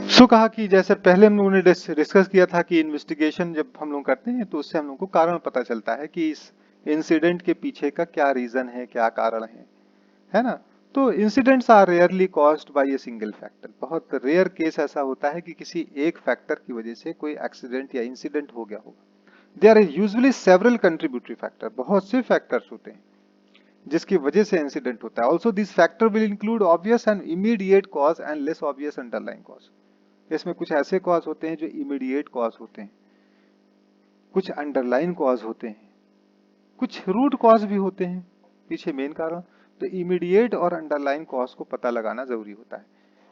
सो कहा कि जैसे पहले हम लोगों ने डिस्कस किया था कि इन्वेस्टिगेशन जब हम लोग करते हैं तो उससे हम लोग को कारण पता चलता है कि इस इंसिडेंट के पीछे का क्या रीजन है, क्या कारण है ना। तो incidents are rarely caused by a single factor. बहुत रेयर केस ऐसा होता है कि किसी एक फैक्टर की वजह से कोई एक्सीडेंट या इंसिडेंट हो गया होगा। There are usually several contributory factor, बहुत से फैक्टर्स होते हैं जिसकी वजह से इंसिडेंट होता है। Also this factor will include obvious and immediate cause and less obvious underline cause. इसमें कुछ ऐसे कॉज होते हैं जो इमीडिएट कॉज होते हैं, कुछ अंडरलाइन कॉज होते हैं, कुछ रूट कॉज भी होते हैं पीछे मेन कारण। तो इमीडिएट और अंडरलाइन कॉज को पता लगाना जरूरी होता है।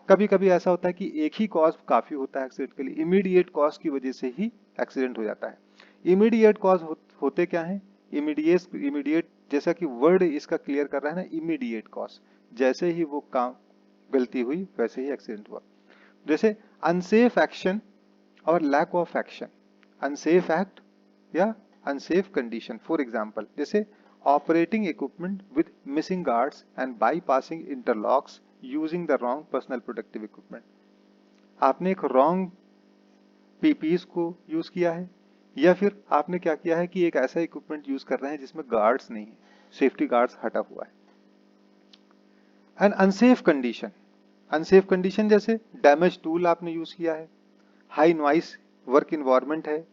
कभी कभी ऐसा होता है कि एक ही कॉज काफी होता है एक्सीडेंट के लिए, इमीडिएट कॉज की वजह से ही एक्सीडेंट हो जाता है। इमीडिएट कॉज होते क्या है? इमीडिएट जैसा कि वर्ड इसका क्लियर कर रहा है ना, इमीडिएट कॉज, जैसे ही वो काम गलती हुई वैसे ही एक्सीडेंट हुआ। जैसे अनसेफ एक्शन और lack of action, unsafe act या अनसेफ कंडीशन। फॉर एग्जांपल जैसे operating equipment with missing guards and bypassing interlocks using the wrong personal protective equipment. आपने एक रॉन्ग पीपीस को यूज किया है, या फिर आपने क्या किया है कि एक ऐसा इक्विपमेंट यूज कर रहे हैं जिसमें गार्ड्स नहीं है, सेफ्टी गार्ड्स हटा हुआ है। And unsafe condition, unsafe condition जैसे डैमेज टूल आपने यूज किया है, हाई नॉइस वर्क इन्वायरमेंट है,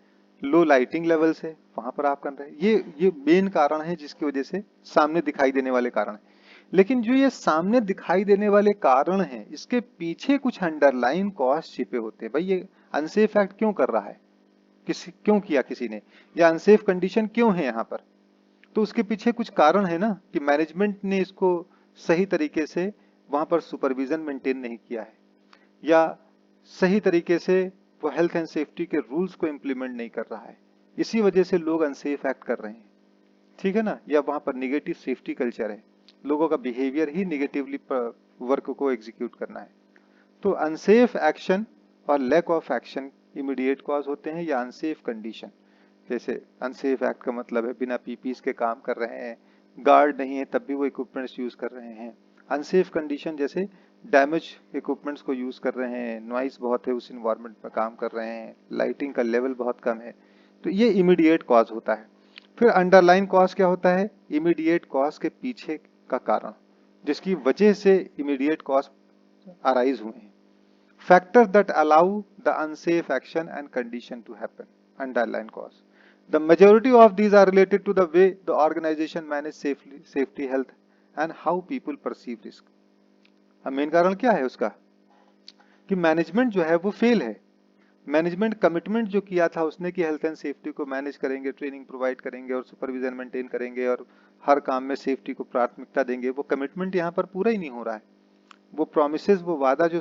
लो लाइटिंग लेवल्स है, वहां पर आप कर रहे हैं। ये मेन कारण है जिसकी वजह से सामने दिखाई देने वाले कारण है। लेकिन जो ये सामने दिखाई देने वाले कारण हैं, इसके पीछे कुछ अंडरलाइन कॉज छिपे होते हैं। भाई ये अनसेफ एक्ट क्यों कर रहा है, किसी क्यों किया किसी ने, या अनसेफ कंडीशन क्यों है यहाँ पर, तो उसके पीछे कुछ कारण है ना कि मैनेजमेंट ने इसको सही तरीके से वहां पर सुपरविजन मेंटेन नहीं किया है, या सही तरीके से वो हेल्थ एंड सेफ्टी के रूल्स को इम्प्लीमेंट नहीं कर रहा है, इसी वजह से लोग अनसेफ एक्ट कर रहे हैं। ठीक है ना, या वहां पर निगेटिव सेफ्टी कल्चर है, लोगों का बिहेवियर ही निगेटिवली वर्क को एग्जीक्यूट करना है। तो अनसेफ एक्शन और lack of action immediate cause होते हैं, या अनसेफ कंडीशन। जैसे अनसेफ एक्ट का मतलब है बिना पीपीस के काम कर रहे हैं, गार्ड नहीं है तब भी वो इक्विपमेंट्स यूज कर रहे हैं। अनसेफ कंडीशन जैसे डैमेज इक्विपमेंट्स को यूज कर रहे हैं, नॉइस बहुत है उस इन्वायरमेंट में काम कर रहे हैं, लाइटिंग का लेवल बहुत कम है। तो ये इमीडिएट कॉज होता है। फिर अंडरलाइन कॉज क्या होता है? इमीडिएट कॉज के पीछे का कारण, जिसकी वजह से इमीडिएट कॉज अराइज हुए हैं। Factors that allow the unsafe action and condition to happen. Underline cause. The majority of these are related to the way the organization manage safety, health, and how people perceive risk. अब main कारण क्या है उसका? कि management जो है वो fail है। मैनेजमेंट कमिटमेंट जो किया था उसने कि हेल्थ एंड सेफ्टी को मैनेज करेंगे, ट्रेनिंग प्रोवाइड करेंगे और सुपरविजन मेंटेन करेंगे और हर काम में सेफ्टी को प्राथमिकता देंगे, वो कमिटमेंट यहाँ पर पूरा ही नहीं हो रहा है। वो प्रोमिसेस, वो वादा जो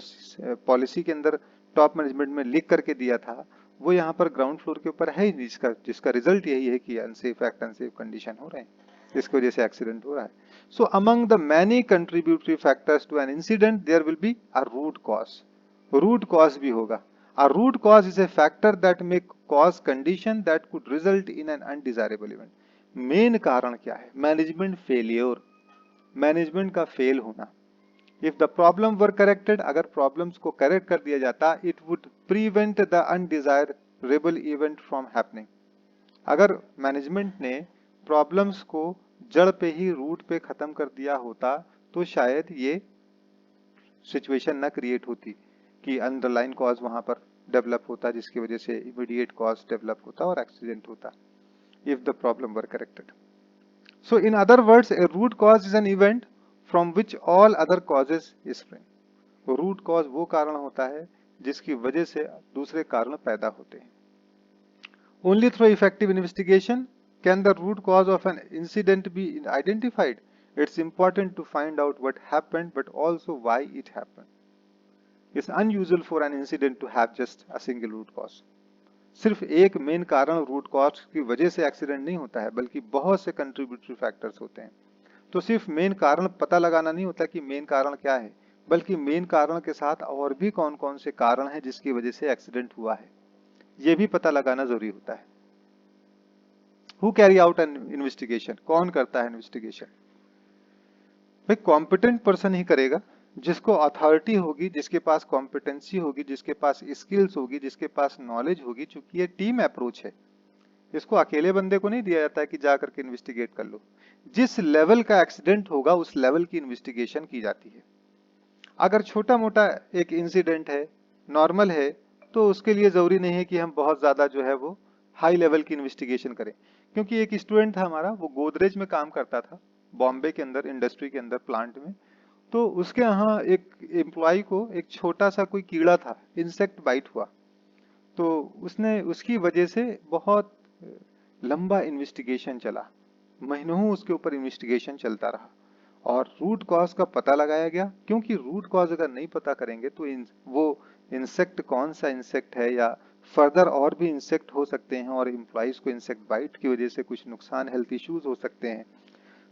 पॉलिसी के अंदर टॉप मैनेजमेंट में लिख करके दिया था, वो यहाँ पर ग्राउंड फ्लोर के ऊपर है ही नहीं, जिसका जिसका रिजल्ट यही है कि अनसेफ एक्ट, अनसेफ कंडीशन हो रहे हैं, जिसकी वजह से एक्सीडेंट हो रहा है। So among the many contributory factors to an incident there will be a root cause. Root cause भी होगा। A root cause is a factor that may cause condition that could result in an undesirable event. Main कारण क्या है? Management failure, management का fail होना। If the problem were corrected, अगर problems को correct कर दिया जाता, it would prevent the undesirable event from happening. अगर मैनेजमेंट ने प्रॉब्लम्स को जड़ पे ही, रूट पे खत्म कर दिया होता, तो शायद ये सिचुएशन न क्रिएट होती कि अंडरलाइन कॉज वहां पर डेवलप होता, जिसकी वजह से इमीडिएट कॉज डेवलप होता और एक्सीडेंट होता, if the problem were corrected. So in other words, a root cause is an event from which all other causes spring. Root cause वो कारण होता है जिसकी वजह से दूसरे कारण पैदा होते हैं। Only through effective investigation can the root cause of an incident be identified. It's important to find out what happened, but also why it happened. It's unusual for an incident to have just a single root cause. सिर्फ एक main कारण root cause की वजह से accident नहीं होता है, बल्कि बहुत से कंट्रीब्यूटरी फैक्टर्स होते हैं। तो सिर्फ मेन कारण पता लगाना नहीं होता कि मेन कारण क्या है, बल्कि मेन कारण के साथ और भी कौन कौन से कारण हैं जिसकी वजह से एक्सीडेंट हुआ है, यह भी पता लगाना जरूरी होता है। Who carry out an investigation, कौन करता है इन्वेस्टिगेशन? भाई कॉम्पिटेंट पर्सन ही करेगा, जिसको अथॉरिटी होगी, जिसके पास कॉम्पिटेंसी होगी, जिसके पास स्किल्स होगी, जिसके पास नॉलेज होगी, चूंकि ये टीम अप्रोच है, इसको अकेले बंदे को नहीं दिया जाता है कि जा करके इन्वेस्टिगेट कर लो। जिस लेवल का एक्सीडेंट होगा उस लेवल की इन्वेस्टिगेशन की जाती है। अगर छोटा मोटा एक इंसिडेंट है, नॉर्मल है, तो उसके लिए जरूरी नहीं है कि हम बहुत ज्यादा जो है वो हाई लेवल की इन्वेस्टिगेशन करें। क्योंकि एक स्टूडेंट था हमारा, वो गोदरेज में काम करता था, बॉम्बे के अंदर इंडस्ट्री के अंदर प्लांट में। तो उसके यहाँ एक एम्प्लॉय को एक छोटा सा कोई कीड़ा था, इंसेक्ट बाइट हुआ। तो उसने उसकी वजह से बहुत लंबा इन्वेस्टिगेशन चला, महीनों उसके ऊपर इन्वेस्टिगेशन चलता रहा और रूट कॉज का पता लगाया गया। क्योंकि रूट कॉज अगर नहीं पता करेंगे तो वो इंसेक्ट कौन सा इंसेक्ट है, या फर्दर और भी इंसेक्ट हो सकते हैं और एम्प्लॉइज को इंसेक्ट बाइट की वजह से कुछ नुकसान, हेल्थ इश्यूज हो सकते हैं।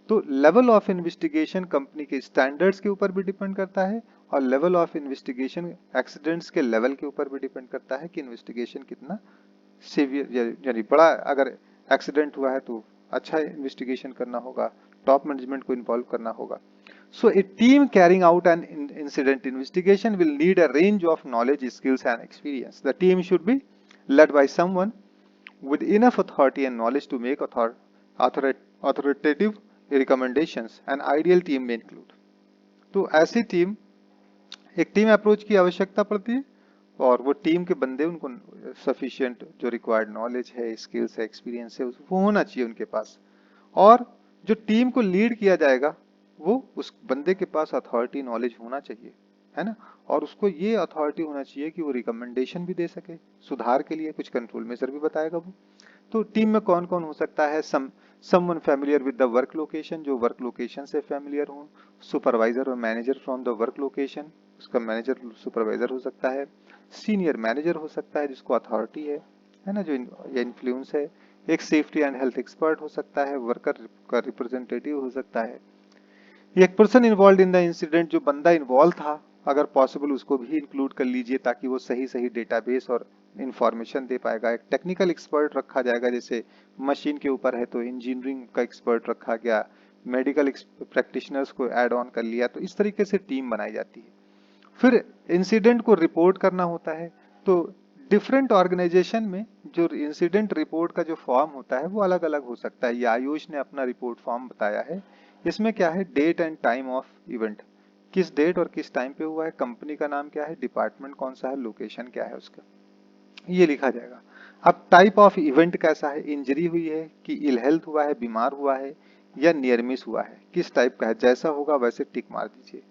तो लेवल ऑफ इन्वेस्टिगेशन कंपनी के स्टैंडर्ड्स के ऊपर भी डिपेंड करता है और लेवल ऑफ इन्वेस्टिगेशन एक्सीडेंट्स के लेवल के ऊपर भी डिपेंड करता है कि इन्वेस्टिगेशन कितना सीवियर, यानी बड़ा अगर एक्सीडेंट हुआ है तो अच्छा इन्वेस्टिगेशन करना होगा, टॉप मैनेजमेंट को इन्वॉल्व करना होगा। So a team carrying out an incident investigation will need a range of knowledge, skills and experience. The team should be led by someone with enough authority and knowledge to make authoritative recommendations. An ideal team may include, तो ऐसी team, एक team approach की आवश्यकता पड़ती है और वो team के बंदे, उनको सफिशिएंट जो रिक्वायर्ड नॉलेज है, स्किल्स है, एक्सपीरियंस है, वो होना चाहिए उनके पास। और जो टीम को लीड किया जाएगा वो उस बंदे के पास अथॉरिटी नॉलेज होना चाहिए, है ना। और उसको ये अथॉरिटी होना चाहिए कि वो रिकमेंडेशन भी दे सके, सुधार के लिए कुछ कंट्रोल मेजर भी बताएगा वो। तो टीम में कौन कौन हो सकता है? Someone familiar with the work location, जो वर्क लोकेशन से फैमिलियर हो। सुपरवाइजर और manager from the work location, उसका मैनेजर सुपरवाइजर हो सकता है। सीनियर मैनेजर हो सकता है जिसको अथॉरिटी है ना, जो इन्फ्लुएंस है। एक सेफ्टी एंड हेल्थ एक्सपर्ट हो सकता है, वर्कर का रिप्रेजेंटेटिव हो सकता है। एक person involve in the incident, जो बंदा इन्वॉल्व था, अगर पॉसिबल उसको भी इंक्लूड कर लीजिए ताकि वो सही सही डेटाबेस और इंफॉर्मेशन दे पाएगा। एक टेक्निकल एक्सपर्ट रखा जाएगा, जैसे मशीन के ऊपर है तो इंजीनियरिंग का एक्सपर्ट रखा गया, मेडिकल प्रैक्टिशनर्स को ऐड ऑन कर लिया। तो इस तरीके से टीम बनाई जाती है। फिर इंसिडेंट को रिपोर्ट करना होता है। तो डिफरेंट ऑर्गेनाइजेशन में जो इंसिडेंट रिपोर्ट का जो फॉर्म होता है वो अलग अलग हो सकता है। ये आयुष ने अपना रिपोर्ट फॉर्म बताया है। इसमें क्या है? Date and time of event, किस डेट और किस टाइम पे हुआ है, कंपनी का नाम क्या है, डिपार्टमेंट कौन सा है, लोकेशन क्या है उसका, ये लिखा जाएगा। अब टाइप ऑफ इवेंट कैसा है, इंजरी हुई है कि इल हेल्थ हुआ है, बीमार हुआ है, या नियर मिस हुआ है, किस टाइप का है, जैसा होगा वैसे टिक मार दीजिए।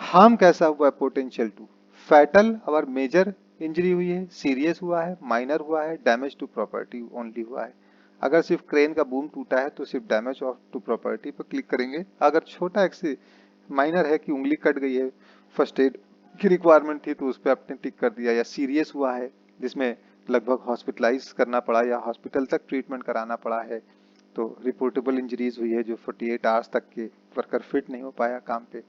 हार्म कैसा हुआ है, पोटेंशियल टू, फैटल और मेजर इंजरी हुई है, सीरियस हुआ है, माइनर हुआ है, डैमेज टू प्रॉपर्टी ओनली हुआ है। अगर सिर्फ क्रेन का बूम टूटा है तो सिर्फ डैमेज ऑफ टू प्रॉपर्टी पर क्लिक करेंगे। अगर छोटा एक माइनर है कि उंगली कट गई है, फर्स्ट एड की रिक्वायरमेंट थी तो उस पर आपने टिक कर दिया। या सीरियस हुआ है जिसमें लगभग हॉस्पिटलाइज करना पड़ा या हॉस्पिटल तक ट्रीटमेंट कराना पड़ा है, तो रिपोर्टेबल इंजरीज हुई है जो 48 आवर्स तक के वर्कर फिट नहीं हो पाया काम पे।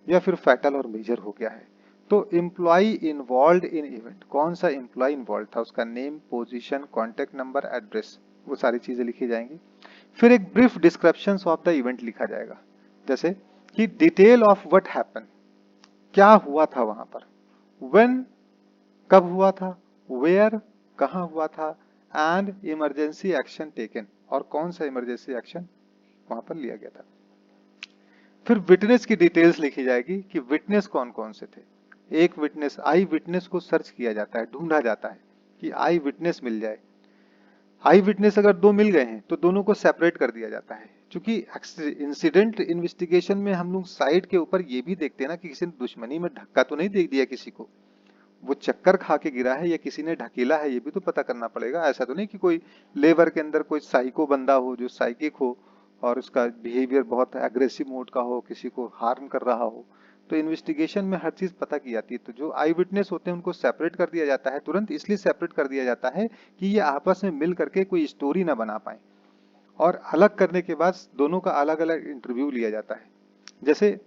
या फिर फैटल और मेजर हो गया है। तो एम्प्लॉय इन्वॉल्व इन इवेंट, कौन सा एम्प्लॉय इन्वॉल्व था, उसका name, position, contact number, address, वो सारी चीजें लिखी जाएंगी। फिर एक brief description of the event लिखा जाएगा, जैसे कि डिटेल ऑफ व्हाट हैपन, क्या हुआ था वहां पर, व्हेन, कब हुआ था, वेयर, कहाँ हुआ था, एंड इमरजेंसी एक्शन टेकन, और कौन सा इमरजेंसी एक्शन वहां पर लिया गया था। फिर विटनेस की डिटेल्स लिखी जाएगी कि विटनेस कौन कौन से थे। एक विटनेस, आई विटनेस को सर्च किया जाता है, ढूंढा जाता है कि आई विटनेस मिल जाए। आई विटनेस अगर दो मिल गए हैं तो दोनों को सेपरेट कर दिया जाता है। क्योंकि इंसिडेंट इन्वेस्टिगेशन में हम लोग साइड के ऊपर ये भी देखते हैं ना कि किसी ने दुश्मनी में धक्का तो नहीं दे दिया किसी को, वो चक्कर खा के गिरा है या किसी ने ढकेला है, ये भी तो पता करना पड़ेगा। ऐसा तो नहीं कि कोई लेबर के अंदर कोई साइको बंदा हो जो साइकिक हो और उसका बिहेवियर बहुत एग्रेसिव मोड का हो, किसी को हार्म कर रहा हो। तो इन्वेस्टिगेशन में हर चीज पता की जाती है। तो जो आई विटनेस होते हैं उनको सेपरेट कर दिया जाता है, तुरंत इसलिए सेपरेट कर दिया जाता है कि ये आपस में मिल करके कोई स्टोरी ना बना पाए। और अलग करने के बाद दोनों का अलग अलग इंटरव्यू लिया जाता है। जैसे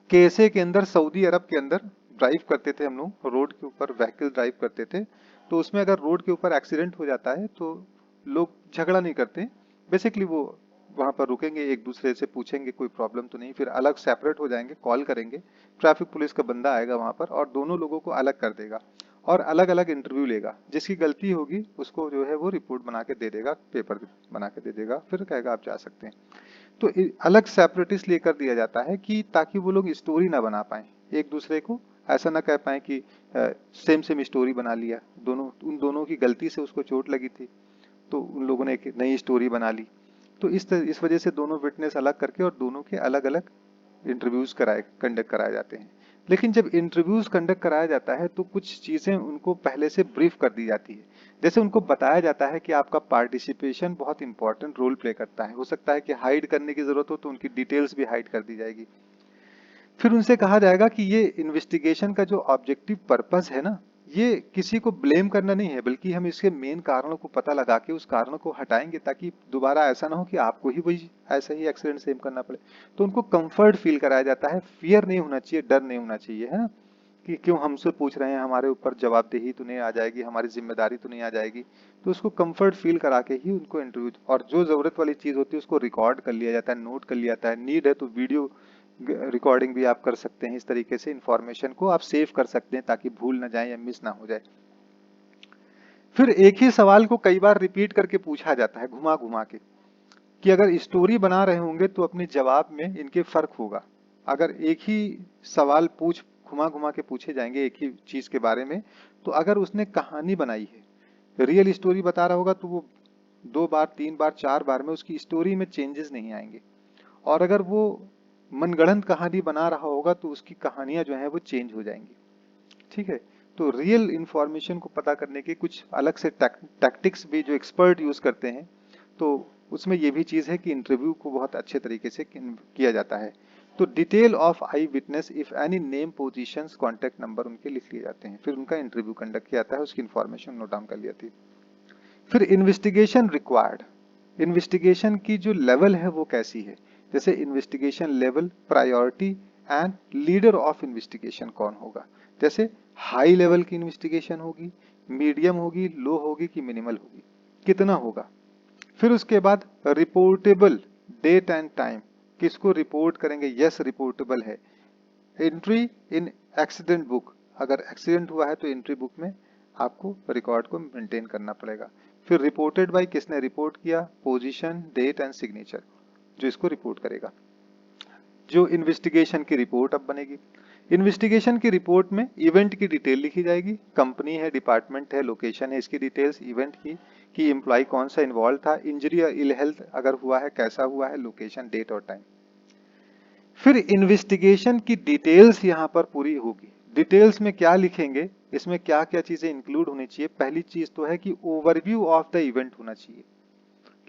केएसए के अंदर, सऊदी अरब के अंदर ड्राइव करते थे हम लोग, रोड के ऊपर व्हीकल ड्राइव करते थे। तो उसमें अगर रोड के ऊपर एक्सीडेंट हो जाता है तो लोग झगड़ा नहीं करते, बेसिकली वो वहां पर रुकेंगे, एक दूसरे से पूछेंगे कोई प्रॉब्लम तो नहीं, फिर अलग सेपरेट हो जाएंगे, कॉल करेंगे, ट्रैफिक पुलिस का बंदा आएगा वहां पर और दोनों लोगों को अलग कर देगा और अलग अलग इंटरव्यू लेगा। जिसकी गलती होगी उसको जो है वो रिपोर्ट बना के दे देगा, पेपर बना के दे देगा, फिर कहेगा आप जा सकते हैं। तो अलग सेपरेटिस्ट लेकर दिया जाता है कि ताकि वो लोग स्टोरी ना बना पाए, एक दूसरे को ऐसा ना कह पाए कि सेम सेम स्टोरी बना लिया, दोनों उन दोनों की गलती से उसको चोट लगी थी तो उन लोगों ने एक नई स्टोरी बना ली। तो इस वजह से दोनों विटनेस अलग करके और दोनों के अलग अलग इंटरव्यूज कंडक्ट कराए जाते हैं। लेकिन जब इंटरव्यूज कंडक्ट कराया जाता है तो कुछ चीजें उनको पहले से ब्रीफ कर दी जाती है। जैसे उनको बताया जाता है कि आपका पार्टिसिपेशन बहुत इंपॉर्टेंट रोल प्ले करता है, हो सकता है कि हाइड करने की जरूरत हो तो उनकी डिटेल्स भी हाइड कर दी जाएगी। फिर उनसे कहा जाएगा कि ये इन्वेस्टिगेशन का जो ऑब्जेक्टिव पर्पस है ना, ये किसी को ब्लेम करना नहीं है, बल्कि हम इसके मेन कारणों को पता लगा के उस कारणों को हटाएंगे ताकि दोबारा ऐसा ना हो कि आपको ही वही ऐसा ही एक्सीडेंट सेम करना पड़े। तो उनको कंफर्ट फील कराया जाता है, फियर नहीं होना चाहिए, डर नहीं होना चाहिए, है ना, कि क्यों हमसे पूछ रहे हैं, हमारे ऊपर जवाबदेही तो नहीं आ जाएगी, हमारी जिम्मेदारी तो नहीं आ जाएगी। तो उसको कंफर्ट फील करा के ही उनको इंटरव्यू, और जो जरूरत वाली चीज होती है उसको रिकॉर्ड कर लिया जाता है, नोट कर लिया जाता है, नीड है तो वीडियो रिकॉर्डिंग भी आप कर सकते हैं। इस तरीके से इंफॉर्मेशन को आप सेव कर सकते हैं ताकि भूल ना जाए या मिस ना हो जाए। फिर एक ही सवाल को कई बार रिपीट करके पूछा जाता है, घुमा घुमा के, कि अगर स्टोरी बना रहे होंगे तो अपने जवाब में इनके फर्क होगा। अगर एक ही सवाल घुमा घुमा के पूछे जाएंगे एक ही चीज के बारे में, तो अगर उसने कहानी बनाई है, रियल स्टोरी बता रहा होगा, तो वो 2 बार 3 बार 4 बार में उसकी स्टोरी में चेंजेस नहीं आएंगे। और अगर वो मनगढ़ंत कहानी बना रहा होगा तो उसकी कहानियां जो है वो चेंज हो जाएंगी। ठीक है। तो रियल इंफॉर्मेशन को पता करने के कुछ अलग से टैक्टिक्स भी जो एक्सपर्ट यूज करते हैं, तो उसमें ये भी चीज है कि इंटरव्यू को बहुत अच्छे तरीके से किया जाता है। तो detail of I witness if any name positions contact number उनके लिख लिए जाते हैं, फिर उनका इंटरव्यू कंडक्ट किया जाता है, उसकी इंफॉर्मेशन नोट डाउन कर ली जाती है। फिर इन्वेस्टिगेशन रिक्वायर्ड, इन्वेस्टिगेशन की जो लेवल है वो कैसी है, जैसे investigation level, priority and leader of investigation कौन होगा। जैसे हाई लेवल की इन्वेस्टिगेशन होगी, मीडियम होगी, लो होगी कि मिनिमल होगी, कितना होगा। फिर उसके बाद रिपोर्टेबल, डेट एंड टाइम, किसको रिपोर्ट करेंगे, यस रिपोर्टेबल है। एंट्री इन एक्सीडेंट बुक, अगर एक्सीडेंट हुआ है तो एंट्री बुक में आपको रिकॉर्ड को मेंटेन करना पड़ेगा। फिर रिपोर्टेड बाय, किसने रिपोर्ट किया, पोजीशन, डेट एंड सिग्नेचर, जो इसको रिपोर्ट करेगा। जो इन्वेस्टिगेशन की रिपोर्ट अब बनेगी, इन्वेस्टिगेशन की रिपोर्ट में इवेंट की डिटेल लिखी जाएगी, कंपनी है, डिपार्टमेंट है, लोकेशन है, इसकी डिटेल्स, इवेंट की कि एम्प्लॉय कौन सा इन्वॉल्व था, इंजरी या इल हेल्थ अगर हुआ है कैसा हुआ है, लोकेशन, डेट और टाइम। फिर इन्वेस्टिगेशन की डिटेल्स यहाँ पर पूरी होगी। डिटेल्स में क्या लिखेंगे, इसमें क्या क्या चीजें इंक्लूड होनी चाहिए। पहली चीज तो है कि ओवरव्यू ऑफ द इवेंट होना चाहिए,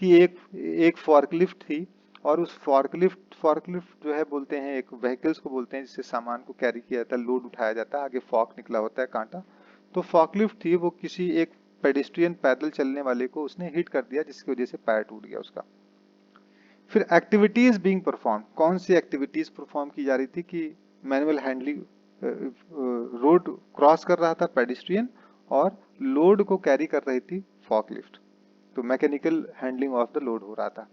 कि एक फॉर्कलिफ्ट थी और उस फॉर्कलिफ्ट जो है बोलते हैं, एक व्हीकल्स को बोलते हैं जिससे सामान को कैरी किया जाता है, लोड उठाया जाता है, आगे फॉर्क निकला होता है, कांटा। तो फॉर्कलिफ्ट थी, वो किसी एक पेडिस्ट्रियन पैदल चलने वाले को उसने हिट कर दिया जिसकी वजह से पैर टूट गया उसका। फिर एक्टिविटीज बीइंग परफॉर्म, कौन सी एक्टिविटीज परफॉर्म की जा रही थी, कि मैनुअल हैंडलिंग, रोड क्रॉस कर रहा था पेडिस्ट्रियन और लोड को कैरी कर रही थी फॉर्कलिफ्ट, तो mechanical handling of the load हो रहा था।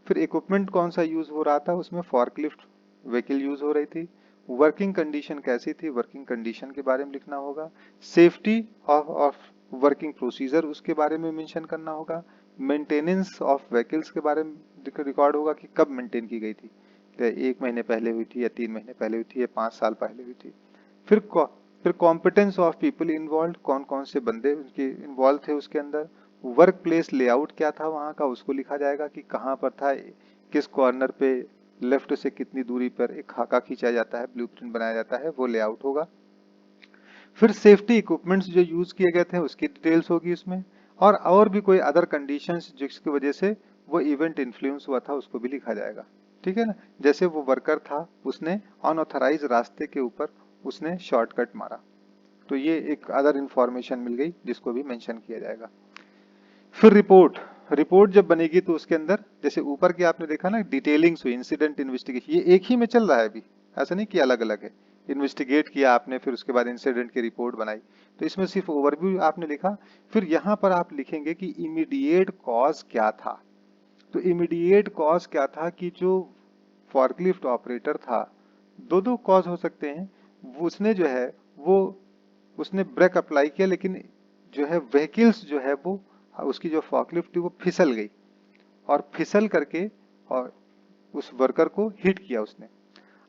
फिर इक्विपमेंट कौन सा यूज हो रहा था, उसमें फॉर्कलिफ्ट व्हीकल यूज हो रही थी। वर्किंग कंडीशन कैसी थी, वर्किंग कंडीशन के बारे में लिखना होगा। सेफ्टी ऑफ वर्किंग प्रोसीजर उसके बारे में मेंशन करना होगा। मेंटेनेंस ऑफ व्हीकल्स के बारे में रिकॉर्ड होगा कि कब मेंटेन की गई थी, 1 महीने पहले हुई थी या 3 महीने पहले हुई थी या 5 साल पहले हुई थी। फिर फिर कॉम्पिटेंस ऑफ पीपल इन्वॉल्व, कौन कौन से बंदे उनके इन्वॉल्व थे उसके अंदर। वर्क प्लेस लेआउट क्या था वहां का, उसको लिखा जाएगा कि कहाँ पर था, किस कॉर्नर पे, लेफ्ट से कितनी दूरी पर एक खाका खींचा जाता है, ब्लूप्रिंट बनाया जाता है, वो लेआउट होगा। फिर सेफ्टी इक्विपमेंट्स जो यूज किए गए थे उसकी डिटेल्स होगी उसमें, और भी कोई अदर कंडीशंस जिसकी वजह से वो इवेंट इन्फ्लुएंस हुआ था उसको भी लिखा जाएगा। ठीक है ना, जैसे वो वर्कर था, उसने अनऑथराइज रास्ते के ऊपर उसने शॉर्टकट मारा, तो ये एक अदर इंफॉर्मेशन मिल गई जिसको भी मेंशन किया जाएगा। फिर रिपोर्ट, रिपोर्ट जब बनेगी तो उसके अंदर जैसे ऊपर की आपने देखा ना डिटेलिंग्स हुई, इंसिडेंट इन्वेस्टिगेशन, ये एक ही में चल रहा है अभी, ऐसा नहीं कि अलग अलग है। इन्वेस्टिगेट किया आपने, फिर उसके बाद इंसिडेंट की रिपोर्ट बनाई, तो इसमें सिर्फ ओवरव्यू आपने लिखा। फिर यहाँ पर आप लिखेंगे कि इमीडिएट कॉज क्या था, तो इमीडिएट कॉज क्या था कि जो फॉर्कलिफ्ट ऑपरेटर था, दो कॉज हो सकते हैं, उसने जो है वो उसने ब्रेक अप्लाई किया, लेकिन जो है व्हीकल्स जो है वो उसकी जो फॉर्कलिफ्ट थी वो फिसल गई और फिसल करके और उस वर्कर को हिट किया उसने।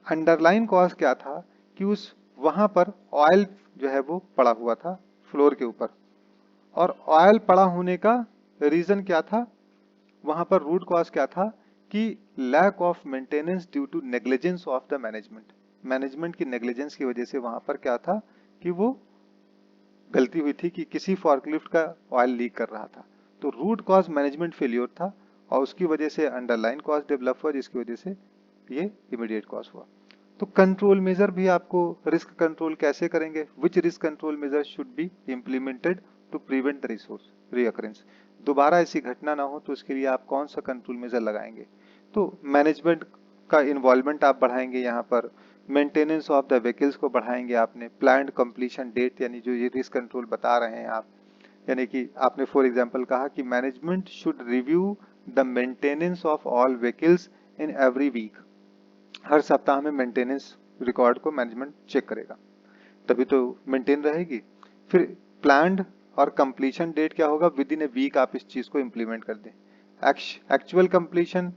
अंडरलाइन कॉज क्या था कि उस वहां पर ऑयल जो है वो पड़ा हुआ था फ्लोर के ऊपर, और ऑयल पड़ा होने का रीजन क्या था, वहां पर रूट कॉज क्या था कि lack of maintenance due to negligence of the management. Management की नेग्लिजेंस की वजह से वहां पर क्या था कि वो गलती हुई थी कि किसी फॉर्कलिफ्ट का ऑयल लीक कर रहा था। तो रूट कॉज मैनेजमेंट फेलियर था और उसकी वजह से अंडरलाइन कॉज डेवलप हुआ, जिसकी वजह से ये इमीडिएट कॉज हुआ। तो कंट्रोल मेजर भी आपको रिस्क कंट्रोल कैसे करेंगे, which risk control measure should be implemented to prevent the resource recurrence. दोबारा ऐसी घटना ना हो तो उसके लिए आप कौन सा कंट्रोल मेजर लगाएंगे। तो मैनेजमेंट का इन्वॉल्वमेंट आप बढ़ाएंगे, यहाँ पर मेंटेनेंस ऑफ द व्हीकल्स को बढ़ाएंगे आपने, प्लान्ड कंप्लीशन डेट यानी जो ये रिस्क कंट्रोल बता रहे हैं आप, यानी कि आपने फॉर एग्जांपल कहा कि management should review the maintenance of all vehicles in every week. हर सप्ताह में मेंटेनेंस रिकॉर्ड को मैनेजमेंट चेक करेगा, तभी तो मेंटेन रहेगी। फिर प्लान्ड और कंप्लीशन डेट क्या होगा, विद इन ए वीक आप इस चीज को इम्प्लीमेंट कर दें। एक्चुअल कंप्लीशन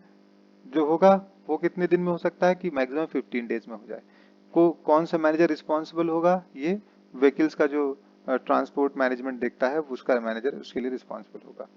जो होगा वो कितने दिन में हो सकता है कि मैक्सिमम 15 डेज में हो जाए। कौन सा मैनेजर रिस्पॉन्सिबल होगा, ये व्हीकल्स का जो ट्रांसपोर्ट मैनेजमेंट देखता है उसका मैनेजर उसके लिए रिस्पॉन्सिबल होगा।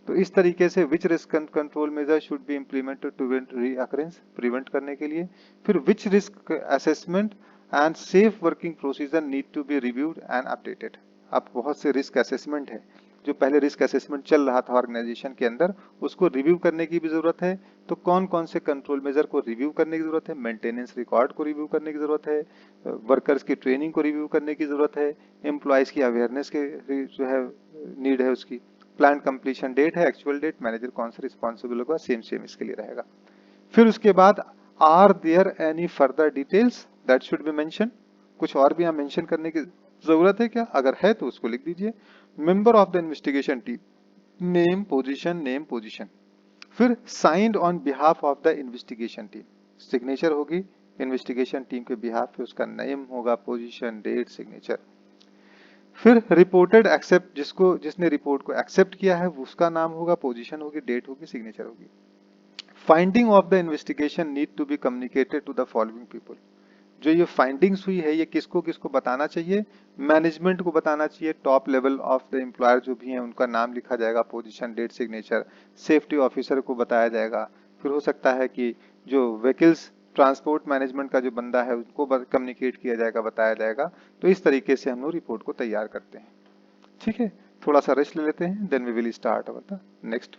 तो इस तरीके से which risk control measure should be implemented to prevent recurrence, prevent करने के लिए। फिर which risk assessment and safe working procedure need to be reviewed and updated. अब बहुत से रिस्क असेसमेंट है, जो पहले रिस्क असेसमेंट चल रहा था ऑर्गेनाइजेशन के अंदर, उसको रिव्यू करने की भी जरूरत है। तो कौन कौन से कंट्रोल मेजर को रिव्यू करने की जरूरत है, मेंटेनेंस रिकॉर्ड को रिव्यू करने की जरूरत है, वर्कर्स की ट्रेनिंग को रिव्यू करने की जरूरत है, एम्प्लॉयज की अवेयरनेस के जो है नीड है उसकी, प्लान कंप्लीशन डेट है, एक्चुअल डेट, मैनेजर कौन सा रिस्पॉन्सिबल होगा, सेम इसके लिए रहेगा। फिर उसके बाद are there any further details that should be mention, कुछ और भी यहाँ मेंशन करने की जरूरत है क्या, अगर है तो उसको लिख दीजिए। Member of the investigation team, name position. फिर signed on behalf of the investigation team, signature होगी इन्वेस्टिगेशन टीम के बिहाफ पे, उसका नेम होगा, पोजीशन, डेट, सिग्नेचर। फिर रिपोर्टेड एक्सेप्ट, जिसने रिपोर्ट को एक्सेप्ट किया है उसका नाम होगा, पोजीशन होगी, डेट होगी, सिग्नेचर होगी। Finding of the investigation need to be communicated to the following people, जो ये फाइंडिंग्स हुई है ये किसको किसको बताना चाहिए, मैनेजमेंट को बताना चाहिए, top level of the employer जो भी हैं उनका नाम लिखा जाएगा, position, date, signature. Safety officer को बताया जाएगा। फिर हो सकता है कि जो व्हीकल्स ट्रांसपोर्ट मैनेजमेंट का जो बंदा है उनको कम्युनिकेट किया जाएगा, बताया जाएगा। तो इस तरीके से हम लोग रिपोर्ट को तैयार करते हैं। ठीक है, थोड़ा सा रेस्ट ले लेते हैं, then we will start our the next